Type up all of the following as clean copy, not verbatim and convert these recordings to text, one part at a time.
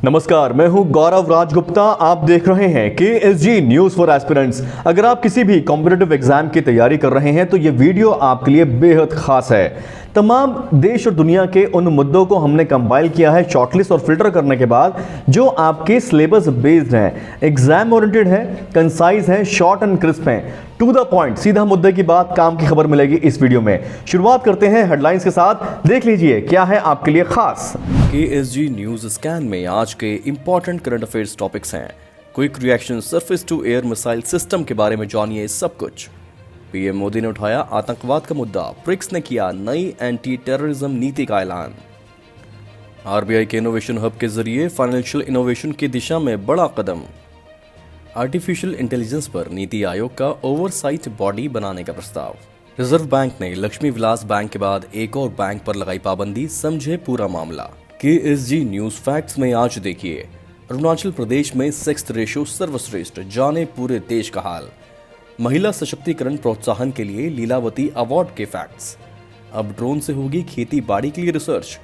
नमस्कार, मैं हूं गौरव राजगुप्ता। आप देख रहे हैं KSG न्यूज़ फॉर एस्पिरेंट्स। अगर आप किसी भी कॉम्पिटिटिव एग्जाम की तैयारी कर रहे हैं तो ये वीडियो आपके लिए बेहद खास है। तमाम देश और दुनिया के उन मुद्दों को हमने कंपाइल किया है शॉर्टलिस्ट और फिल्टर करने के बाद, जो आपके सिलेबस बेस्ड हैं, एग्जाम ओरिएंटेड है, कंसाइज है, शॉर्ट एंड क्रिस्प हैं, टू द पॉइंट, सीधा मुद्दे की बात, काम की खबर मिलेगी इस वीडियो में। शुरुआत करते हैं हेडलाइंस के साथ। देख लीजिए क्या है आपके लिए खास। KSG न्यूज स्कैन में आज के इंपॉर्टेंट करंट अफेयर्स टॉपिक्स हैं। Quick reaction surface to air missile system के बारे में जानिए सब कुछ। पीएम मोदी ने उठाया आतंकवाद का मुद्दा, ब्रिक्स ने किया नई एंटी टेररिज्म नीति का ऐलान। RBI के इनोवेशन हब के जरिए फाइनेंशियल इनोवेशन की दिशा में बड़ा कदम। आर्टिफिशियल इंटेलिजेंस पर नीति आयोग का ओवरसाइट बॉडी बनाने का प्रस्ताव। रिजर्व बैंक ने लक्ष्मी विलास बैंक के बाद एक और बैंक पर लगाई पाबंदी, समझे पूरा मामला। KSG न्यूज फैक्ट्स में आज देखिए, अरुणाचल प्रदेश में सेक्स रेशो सर्वश्रेष्ठ, जाने पूरे देश का हाल। महिला सशक्तिकरण प्रोत्साहन के लिए लीलावती अवार्ड के फैक्ट्स। अब ड्रोन से होगी खेती बाड़ी के लिए रिसर्च।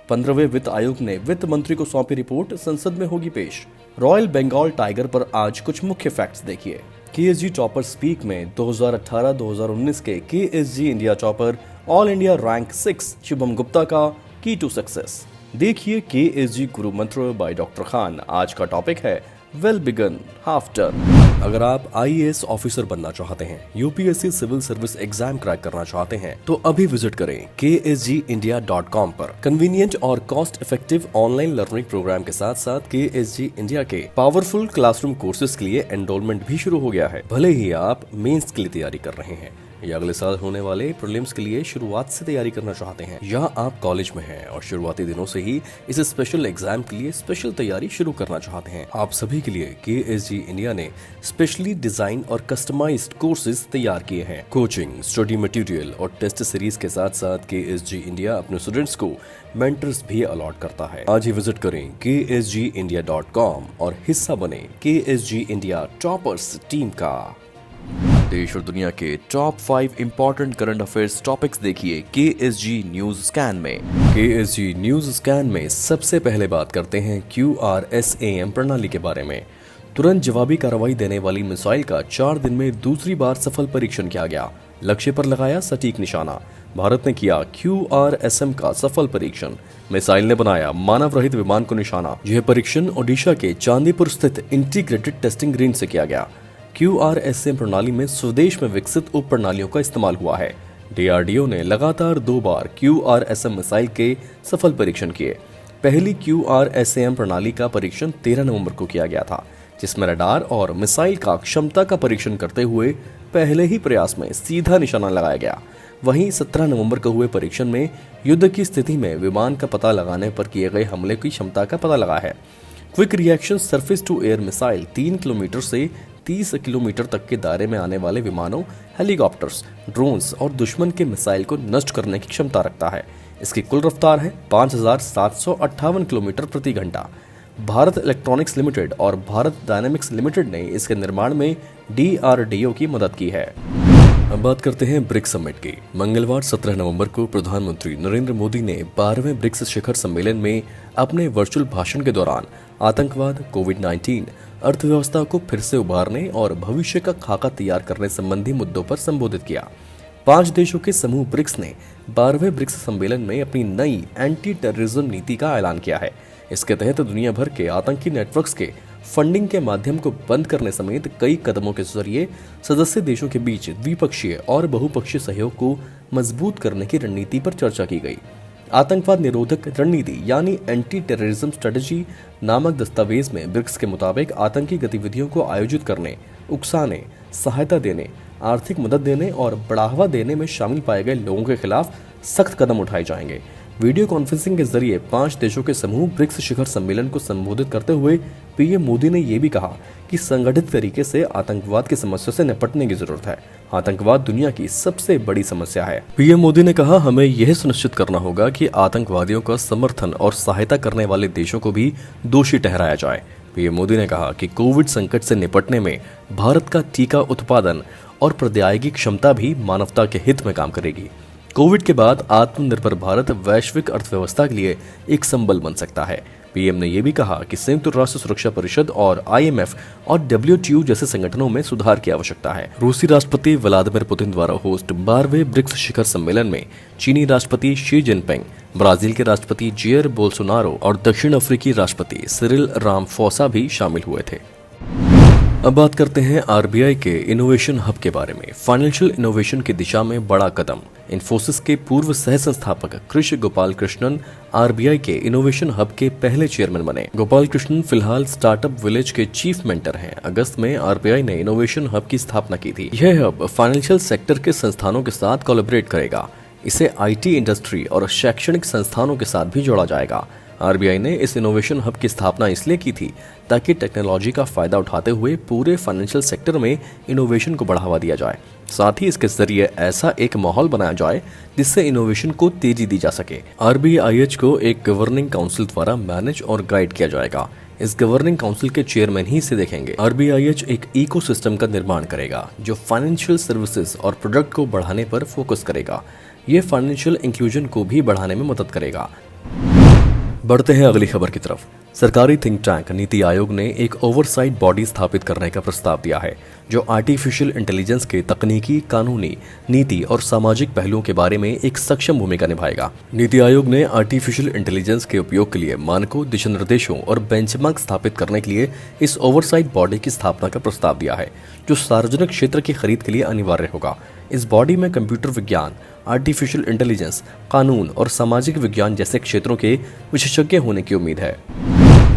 15वें वित्त आयोग ने वित्त मंत्री को सौंपी रिपोर्ट, संसद में होगी पेश। रॉयल बंगाल टाइगर पर आज कुछ मुख्य फैक्ट्स देखिए। KSG टॉपर स्पीक में 2018-2019 के KSG India topper all India rank 6 Shubham Gupta का की टू सक्सेस। देखिए KSG गुरु मंत्र बाय डॉक्टर खान। आज का टॉपिक है वेल बिगन हाफ टर्न। अगर आप IAS ऑफिसर बनना चाहते हैं, UPSC civil service exam crack करना चाहते हैं, तो अभी विजिट करें ksgindia.com पर। कन्वीनियंट और cost effective online learning program के साथ साथ KSG इंडिया के पावरफुल क्लासरूम कोर्सेज के लिए एनरोलमेंट भी शुरू हो गया है। भले ही आप मेंस के लिए तैयारी कर रहे हैं या अगले साल होने वाले प्रीलिम्स के लिए शुरुआत से तैयारी करना चाहते हैं, या आप कॉलेज में हैं और शुरुआती दिनों से ही इस स्पेशल एग्जाम के लिए स्पेशल तैयारी शुरू करना चाहते हैं, आप सभी के लिए KSG इंडिया ने स्पेशली डिजाइन और कस्टमाइज्ड कोर्सेज तैयार किए हैं। कोचिंग, स्टडी मटेरियल और टेस्ट सीरीज के साथ साथ KSG इंडिया अपने स्टूडेंट्स को मेंटर्स भी अलॉट करता है। आज ही विजिट करें ksgindia.com और हिस्सा बने KSG इंडिया टॉपर्स टीम का। देश और दुनिया के top 5 important current affairs topics देखिए KSG न्यूज स्कैन में। KSG न्यूज स्कैन में सबसे पहले बात करते हैं QRSAM प्रणाली के बारे में। तुरंत जवाबी कार्रवाई देने वाली मिसाइल का 4 दिन में दूसरी बार सफल परीक्षण किया गया। लक्ष्य पर लगाया सटीक निशाना। भारत ने किया QRSAM का सफल परीक्षण। मिसाइल ने बनाया मानव रहित विमान को निशाना। यह परीक्षण ओडिशा के चांदीपुर स्थित इंटीग्रेटेड टेस्टिंग रेंज से किया गया। QRSAM प्रणाली में स्वदेश में विकसित उप प्रणालियों का इस्तेमाल हुआ है। DRDO ने लगातार 2 बार QRSAM मिसाइल के सफल परीक्षण किए। पहली QRSAM प्रणाली का परीक्षण 13 नवंबर को किया गया था, जिसमें रडार और मिसाइल का क्षमता का परीक्षण करते हुए पहले ही प्रयास में सीधा निशाना लगाया गया। वहीं 17 नवंबर को हुए परीक्षण में युद्ध की स्थिति में विमान का पता लगाने पर किए गए हमले की क्षमता का पता लगा है। Quick reaction surface to air missile 3 kilometre से 30 किलोमीटर तक के दायरे में आने वाले विमानों, हेलीकॉप्टर्स, ड्रोन्स और दुश्मन के मिसाइल को नष्ट करने की क्षमता रखता है। इसकी कुल रफ्तार है 5758 किलोमीटर प्रति घंटा। भारत इलेक्ट्रॉनिक्स लिमिटेड और भारत डायनामिक्स लिमिटेड ने इसके निर्माण में DRDO की मदद की है। अब बात करते हैं ब्रिक्स समिट की। मंगलवार 17 नवंबर को प्रधानमंत्री नरेंद्र मोदी ने 12वें ब्रिक्स शिखर सम्मेलन में अपने वर्चुअल भाषण के दौरान आतंकवाद, कोविड-19, अर्थव्यवस्था को फिर से उभारने और भविष्य का खाका तैयार करने संबंधी मुद्दों पर संबोधित किया। 5 देशों के समूह ब्रिक्स ने 12वें ब्रिक्स सम्मेलन में अपनी नई एंटी टेररिज्म नीति का ऐलान किया है। इसके तहत दुनिया भर के आतंकी नेटवर्क्स के फंडिंग के माध्यम को बंद करने समेत कई कदमों के जरिए सदस्य देशों के बीच द्विपक्षीय और बहुपक्षीय सहयोग को मजबूत करने की रणनीति पर चर्चा की गई। आतंकवाद निरोधक रणनीति यानी एंटी टेररिज्म स्ट्रेटजी नामक दस्तावेज में ब्रिक्स के मुताबिक आतंकी गतिविधियों को आयोजित करने, उकसाने, सहायता देने, आर्थिक मदद देने और बढ़ावा देने में शामिल पाए गए लोगों के खिलाफ सख्त कदम उठाए जाएंगे। वीडियो कॉन्फ्रेंसिंग के जरिए 5 देशों के समूह ब्रिक्स शिखर सम्मेलन को संबोधित करते हुए पीएम मोदी ने यह भी कहा कि संगठित तरीके से आतंकवाद की समस्या से निपटने की जरूरत है। आतंकवाद दुनिया की सबसे बड़ी समस्या है। पीएम मोदी ने कहा, हमें यह सुनिश्चित करना होगा कि आतंकवादियों का समर्थन और सहायता करने वाले देशों को भी दोषी ठहराया जाए। पीएम मोदी ने कहा कि कोविड संकट से निपटने में भारत का टीका उत्पादन और प्रौद्योगिकी क्षमता भी मानवता के हित में काम करेगी। कोविड के बाद आत्मनिर्भर भारत वैश्विक अर्थव्यवस्था के लिए एक संबल बन सकता है। पीएम ने यह भी कहा कि संयुक्त राष्ट्र सुरक्षा परिषद और आईएमएफ और डब्ल्यूटीओ जैसे संगठनों में सुधार की आवश्यकता है। रूसी राष्ट्रपति व्लादिमीर पुतिन द्वारा होस्ट 12वें ब्रिक्स शिखर सम्मेलन में चीनी राष्ट्रपति शी जिनपिंग, ब्राजील के राष्ट्रपति जेयर बोल्सोनारो और दक्षिण अफ्रीकी राष्ट्रपति सिरिल रामाफोसा भी शामिल हुए थे। अब बात करते हैं आरबीआई के इनोवेशन हब के बारे में। फाइनेंशियल इनोवेशन की दिशा में बड़ा कदम। इन्फोसिस के पूर्व सह संस्थापक कृष्ण गोपाल कृष्णन आरबीआई के इनोवेशन हब के पहले चेयरमैन बने। गोपाल कृष्णन फिलहाल स्टार्टअप विलेज के चीफ मेंटर हैं। अगस्त में आरबीआई ने इनोवेशन हब की स्थापना की थी। यह हब फाइनेंशियल सेक्टर के संस्थानों के साथ कोलैबोरेट करेगा। इसे आईटी इंडस्ट्री और शैक्षणिक संस्थानों के साथ भी जोड़ा जाएगा। आरबीआई ने इस इनोवेशन हब की स्थापना इसलिए की थी ताकि टेक्नोलॉजी का फायदा उठाते हुए पूरे फाइनेंशियल सेक्टर में इनोवेशन को बढ़ावा दिया जाए। साथ ही इसके जरिए ऐसा एक माहौल बनाया जाए जिससे इनोवेशन को तेजी दी जा सके। आरबीआईएच को एक गवर्निंग काउंसिल द्वारा मैनेज और गाइड किया जाएगा। इस गवर्निंग काउंसिल के चेयरमैन ही इसे देखेंगे। आरबीआईएच एक इकोसिस्टम का निर्माण करेगा जो फाइनेंशियल सर्विसेज और प्रोडक्ट को बढ़ाने पर फोकस करेगा। ये फाइनेंशियल इंक्लूजन को भी बढ़ाने में मदद करेगा। बढ़ते हैं अगली खबर की तरफ। सरकारी थिंक टैंक नीति आयोग ने एक ओवरसाइट बॉडी स्थापित करने का प्रस्ताव दिया है जो आर्टिफिशियल इंटेलिजेंस के तकनीकी, कानूनी, नीति और सामाजिक पहलुओं के बारे में एक सक्षम भूमिका निभाएगा। नीति आयोग ने आर्टिफिशियल इंटेलिजेंस के उपयोग के लिए मानकों, दिशा निर्देशों और बेंचमार्क स्थापित करने के लिए इस ओवरसाइट बॉडी की स्थापना का प्रस्ताव दिया है जो सार्वजनिक क्षेत्र की खरीद के लिए अनिवार्य होगा। इस बॉडी में कंप्यूटर विज्ञान, आर्टिफिशियल इंटेलिजेंस, कानून और सामाजिक विज्ञान जैसे क्षेत्रों के विशेषज्ञ होने की उम्मीद है।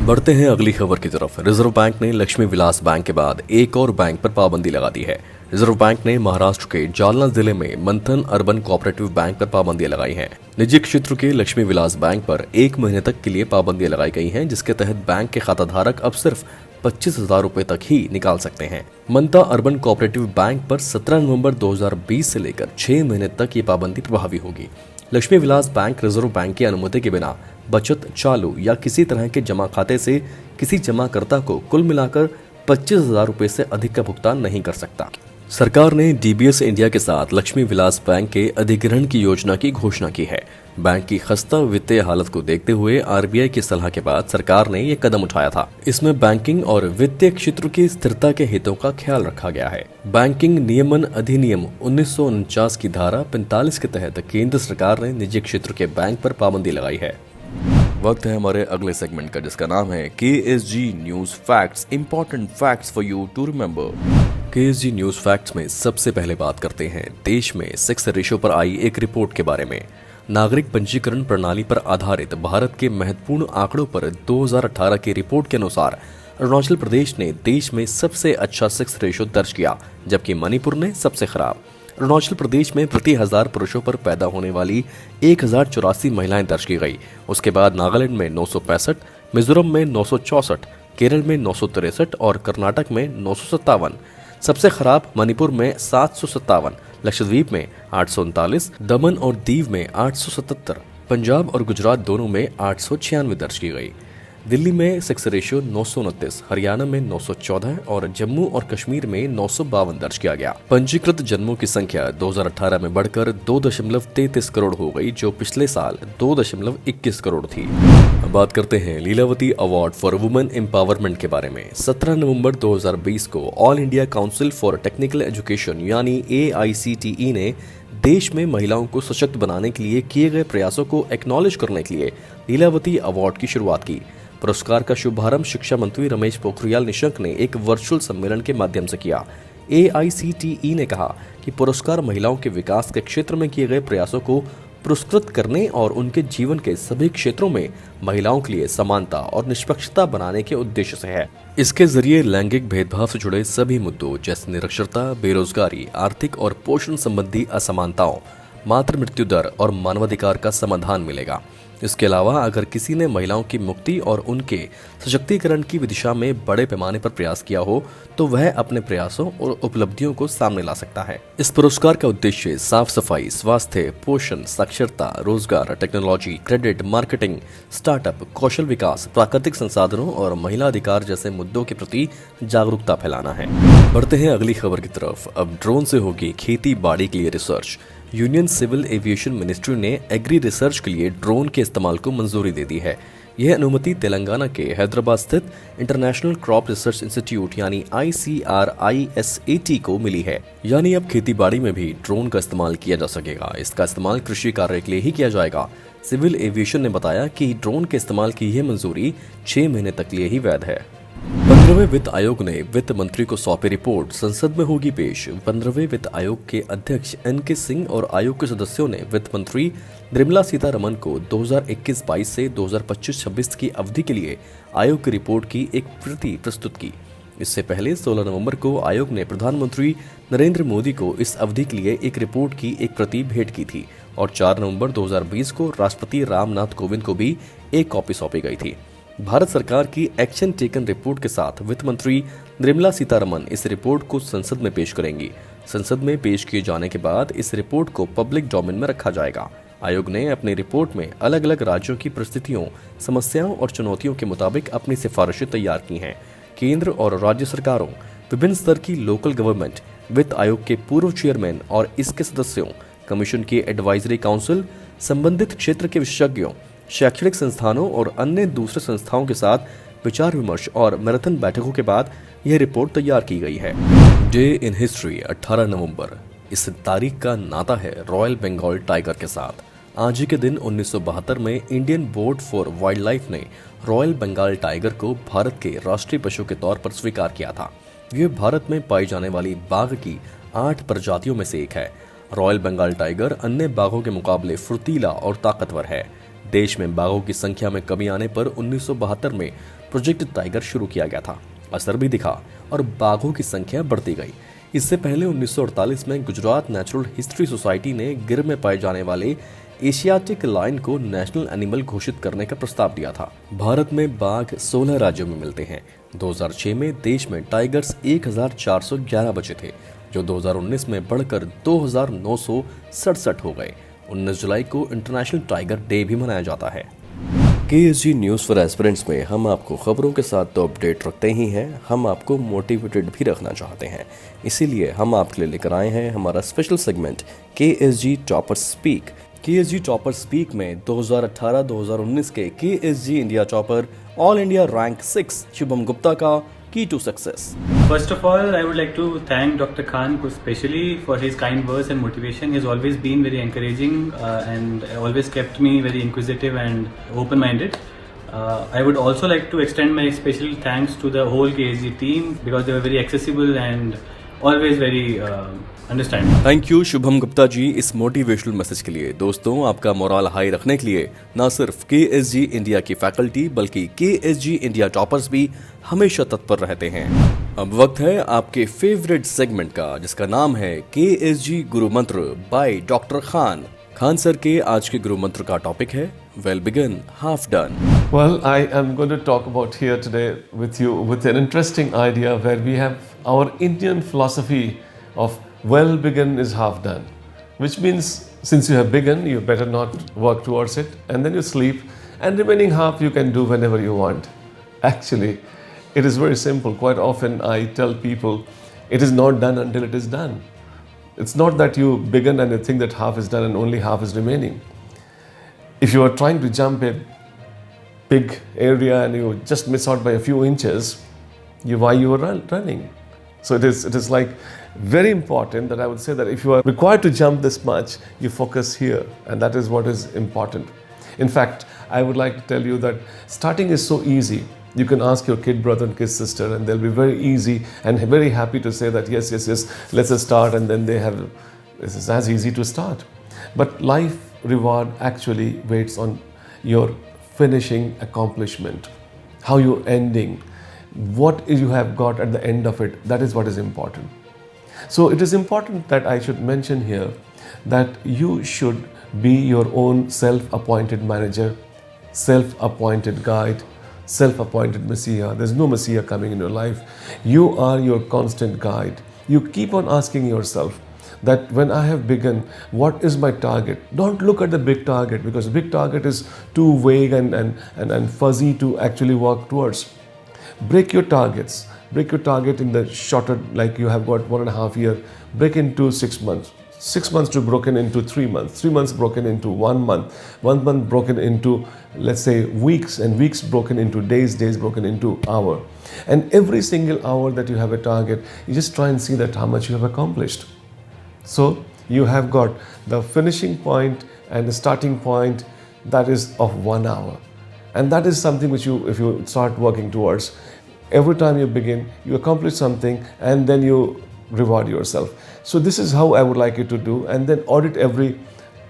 बढ़ते हैं अगली खबर की तरफ। रिजर्व बैंक ने लक्ष्मी विलास बैंक के बाद एक और बैंक पर पाबंदी लगा दी है। रिजर्व बैंक ने महाराष्ट्र के जालना जिले में मंथन अर्बन कोऑपरेटिव बैंक पर पाबंदियां लगाई हैं। निजी क्षेत्र के लक्ष्मी विलास बैंक पर 1 महीने तक के लिए पाबंदियां लगाई गई हैं, जिसके तहत बैंक के खाताधारक अब सिर्फ 25,000 रुपए तक ही निकाल सकते हैं। मंता अर्बन कोऑपरेटिव बैंक पर 17 नवंबर 2020 से लेकर 6 महीने तक ये पाबंदी प्रभावी होगी। Lakshmi Vilas bank reserve bank की अनुमति के बिना बचत, चालू या किसी तरह के जमा खाते से किसी जमाकर्ता को कुल मिलाकर 25,000 रुपए से अधिक का भुगतान नहीं कर सकता। सरकार ने डीबीएस इंडिया के साथ लक्ष्मी विलास बैंक के अधिग्रहण की योजना की घोषणा की है। बैंक की खस्ता वित्तीय हालत को देखते हुए आरबीआई की सलाह के बाद सरकार ने ये कदम उठाया था। इसमें बैंकिंग और वित्तीय क्षेत्र की स्थिरता के हितों का ख्याल रखा गया है। बैंकिंग नियमन अधिनियम 1949 की धारा 45 के तहत केंद्र सरकार ने निजी क्षेत्र के बैंक पर पाबंदी लगाई है। वक्त है हमारे अगले सेगमेंट का, जिसका नाम है KSG news facts, important facts for you to remember. KSG news facts में सबसे पहले बात करते हैं देश में सेक्स रेशियो पर आई एक रिपोर्ट के बारे में। नागरिक पंजीकरण प्रणाली पर आधारित भारत के महत्वपूर्ण आंकड़ों पर 2018 की रिपोर्ट के अनुसार अरुणाचल प्रदेश ने देश में सबसे अच्छा सेक्स रेशियो दर्ज किया, जबकि मणिपुर ने सबसे खराब। अरुणाचल प्रदेश में प्रति 1000 पुरुषों पर पैदा होने वाली 1084 महिलाएं दर्ज की गई। उसके बाद नागालैंड में 965, मिजोरम में 964, केरल में 963 और कर्नाटक में 957। सबसे खराब मणिपुर में 757, लक्षद्वीप में 839, दमन और दीव में 877, पंजाब और गुजरात दोनों में 896 दर्ज की गई। दिल्ली में सेक्स रेशियो 929, हरियाणा में 914 और जम्मू और कश्मीर में 952 दर्ज किया गया। पंजीकृत जन्मों की संख्या 2018 में बढ़कर 2.33 करोड़ हो गई, जो पिछले साल 2.21 करोड़ थी। अब बात करते हैं Lilavati award for women empowerment के बारे में। 17 नवंबर 2020 को All India Council for Technical Education यानी AICTE ने देश में महिलाओं को सशक्त बनाने के लिए किए गए प्रयासों को एक्नॉलेज करने के लिए लीलावती अवार्ड की शुरुआत की। पुरस्कार का शुभारंभ शिक्षा मंत्री रमेश पोखरियाल निशंक ने एक वर्चुअल सम्मेलन के माध्यम से किया। AICTE ने कहा कि पुरस्कार महिलाओं के विकास के क्षेत्र में किए गए प्रयासों को पुरस्कृत करने और उनके जीवन के सभी क्षेत्रों में महिलाओं के लिए समानता और निष्पक्षता बनाने के उद्देश्य से है। इसके जरिए लैंगिक भेदभाव से जुड़े सभी मुद्दों जैसे निरक्षरता, बेरोजगारी, आर्थिक और पोषण संबंधी असमानताओं, मातृ मृत्यु दर और मानवाधिकार का समाधान मिलेगा। इसके अलावा अगर किसी ने महिलाओं की मुक्ति और उनके सशक्तिकरण की दिशा में बड़े पैमाने पर प्रयास किया हो तो वह अपने प्रयासों और उपलब्धियों को सामने ला सकता है। इस पुरस्कार का उद्देश्य साफ सफाई, स्वास्थ्य, पोषण, साक्षरता, रोजगार, टेक्नोलॉजी, क्रेडिट, मार्केटिंग, स्टार्टअप, कौशल विकास, प्राकृतिक संसाधनों और महिला अधिकार जैसे मुद्दों के प्रति जागरूकता फैलाना है। बढ़ते हैं अगली खबर की तरफ। अब ड्रोन से होगी खेती बाड़ी के लिए research. Union civil aviation ministry ने एग्री रिसर्च के लिए ड्रोन के इस्तेमाल को मंजूरी दे दी है। यह अनुमति तेलंगाना के हैदराबाद स्थित इंटरनेशनल क्रॉप रिसर्च इंस्टीट्यूट यानी ICRISAT को मिली है। यानी अब खेतीबाड़ी में भी ड्रोन का इस्तेमाल किया जा सकेगा। इसका इस्तेमाल कृषि कार्य के लिए ही किया जाएगा। सिविल एविएशन ने बताया कि ड्रोन के इस्तेमाल की यह मंजूरी 6 महीने तक लिए ही वैध है। 15वें वित्त आयोग ने वित्त मंत्री को सौंपी रिपोर्ट, संसद में होगी पेश। 15वें वित्त आयोग के अध्यक्ष NK सिंह और आयोग के सदस्यों ने वित्त मंत्री निर्मला सीतारमण को 2021-22 से 2025-26 की अवधि के लिए आयोग की रिपोर्ट की एक प्रति प्रस्तुत की। इससे पहले 16 नवंबर को आयोग ने प्रधानमंत्री नरेंद्र मोदी को इस अवधि के लिए एक रिपोर्ट की एक प्रति भेंट की थी और 4 नवंबर 2020 को राष्ट्रपति रामनाथ कोविंद को भी एक कॉपी सौंपी गई थी। भारत सरकार की एक्शन टेकन रिपोर्ट के साथ वित्त मंत्री निर्मला सीतारमण इस रिपोर्ट को संसद में पेश करेंगी। संसद में पेश किए जाने के बाद इस रिपोर्ट को पब्लिक डोमेन में रखा जाएगा। आयोग ने अपनी रिपोर्ट में अलग अलग राज्यों की परिस्थितियों, समस्याओं और चुनौतियों के मुताबिक अपनी सिफारिशें तैयार की हैं। केंद्र और राज्य सरकारों, विभिन्न स्तर की लोकल गवर्नमेंट, वित्त आयोग के पूर्व चेयरमैन और इसके सदस्यों, कमीशन की एडवाइजरी काउंसिल, संबंधित क्षेत्र के विशेषज्ञों, शैक्षणिक संस्थानों और अन्य दूसरे संस्थाओं के साथ विचार विमर्श और मैराथन बैठकों के बाद यह रिपोर्ट तैयार की गई है। डे इन हिस्ट्री 18 नवंबर। इस तारीख का नाता है रॉयल बंगाल टाइगर के साथ। आज ही के दिन 1972 में Indian board for wild life ने रॉयल बंगाल टाइगर को भारत के राष्ट्रीय पशु के तौर पर स्वीकार किया था। यह भारत में पाई जाने वाली बाघ की 8 प्रजातियों में से एक है। रॉयल बंगाल टाइगर अन्य बाघों के मुकाबले फुर्तीला और ताकतवर है। देश में बाघों की संख्या में कमी आने पर 1972 में प्रोजेक्ट टाइगर शुरू किया गया था। असर भी दिखा और बाघों की संख्या बढ़ती गई। इससे पहले 1948 में गुजरात नेचुरल हिस्ट्री सोसाइटी ने गिर में पाए जाने वाले एशियाटिक लायन को नेशनल एनिमल घोषित करने का प्रस्ताव दिया था। भारत में बाघ 16 राज्यों में मिलते हैं। 2006 में देश में टाइगर्स 1411 बचे थे, जो 2019 में बढ़कर 2967 हो गए। 19 जुलाई को इंटरनेशनल टाइगर डे भी मनाया जाता है। KSG न्यूज़ फॉर एस्पिरेंट्स में हम आपको खबरों के साथ तो अपडेट रखते ही हैं, हम आपको मोटिवेटेड भी रखना चाहते हैं। इसीलिए हम आपके लिए लेकर आए हैं हमारा special segment KSG toppers speak. KSG topper speak में 2018-2019 के KSG India topper all India rank 6 Shubham Gupta का key to success. First of all, I would like to thank Dr. Khan especially for his kind words and motivation. He has always been very encouraging and always kept me very inquisitive and open-minded. I would also like to extend my special thanks to the whole KSG team because they were very accessible and always very understanding. Thank you Shubham Gupta ji इस motivational message के लिए। दोस्तों, आपका moral high रखने के लिए न सिर्फ KSG इंडिया की फैकल्टी बल्कि KSG इंडिया टॉपर्स भी हमेशा तत्पर रहते हैं। अब वक्त है आपके फेवरेट सेगमेंट का, जिसका नाम है KSG गुरु मंत्र by doctor Khan. Khan sir के आज के गुरु मंत्र का टॉपिक है well begin half done. Well, I am going to talk about here today with you with an interesting idea where we have our Indian philosophy of well begun is half done, which means since you have begun, you better not work towards it, and then you sleep, and remaining half you can do whenever you want. Actually, it is very simple. Quite often I tell people it is not done until it is done. It's not that you begin and you think that half is done and only half is remaining. If you are trying to jump a big area and you just miss out by a few inches, why you are running? So it is like very important that I would say that if you are required to jump this much, you focus here, and that is what is important. In fact, I would like to tell you that starting is so easy. You can ask your kid brother and kid sister, and they'll be very easy and very happy to say that yes, let's just start, and then this is as easy to start. But life reward actually waits on your finishing accomplishment, how you're ending, what you have got at the end of it. That is what is important. So it is important that I should mention here that you should be your own self-appointed manager, self-appointed guide, self-appointed messiah. There's no messiah coming in your life. You are your constant guide. You keep on asking yourself that when I have begun, what is my target? Don't look at the big target, because the big target is too vague and fuzzy to actually work towards. Break your targets. Break your target in the shorter, like you have got 1.5 years, break into 6 months, 6 months to broken into 3 months, 3 months broken into 1 month, 1 month broken into, let's say, weeks, and weeks broken into days, days broken into hour. And every single hour that you have a target, you just try and see that how much you have accomplished. So you have got the finishing point and the starting point that is of 1 hour. And that is something which you, if you start working towards, every time you begin, you accomplish something and then you reward yourself. So this is how I would like you to do, and then audit every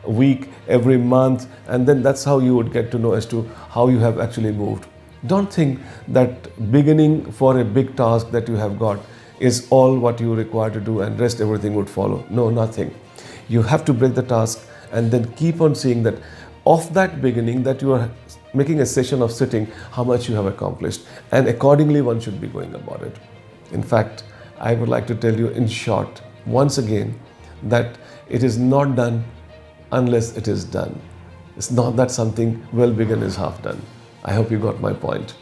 week, every month, and then that's how you would get to know as to how you have actually moved. Don't think that beginning for a big task that you have got is all what you require to do and rest everything would follow. No, nothing. You have to break the task and then keep on seeing that of that beginning that you are making a session of sitting, how much you have accomplished, and accordingly one should be going about it. In fact, I would like to tell you in short, once again, that it is not done unless it is done. It's not that something well begun is half done. I hope you got my point.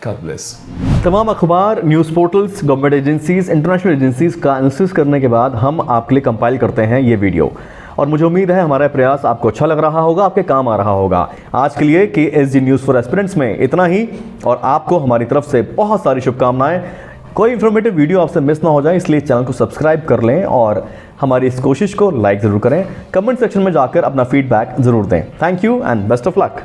God bless. तमाम अखबार, news portals, government agencies, international agencies का analysis करने के बाद हम आपके लिए compile करते हैं ये वीडियो, और मुझे उम्मीद है हमारा प्रयास आपको अच्छा लग रहा होगा, आपके काम आ रहा होगा। आज के लिए KSG न्यूज़ फॉर एस्पिरेंट्स में इतना ही, और आपको हमारी तरफ से बहुत सारी शुभकामनाएं। कोई इन्फॉर्मेटिव वीडियो आपसे मिस ना हो जाए, इसलिए चैनल को सब्सक्राइब कर लें और हमारी इस कोशिश को लाइक ज़रूर करें। कमेंट सेक्शन में जाकर अपना फीडबैक ज़रूर दें। Thank you and best of luck.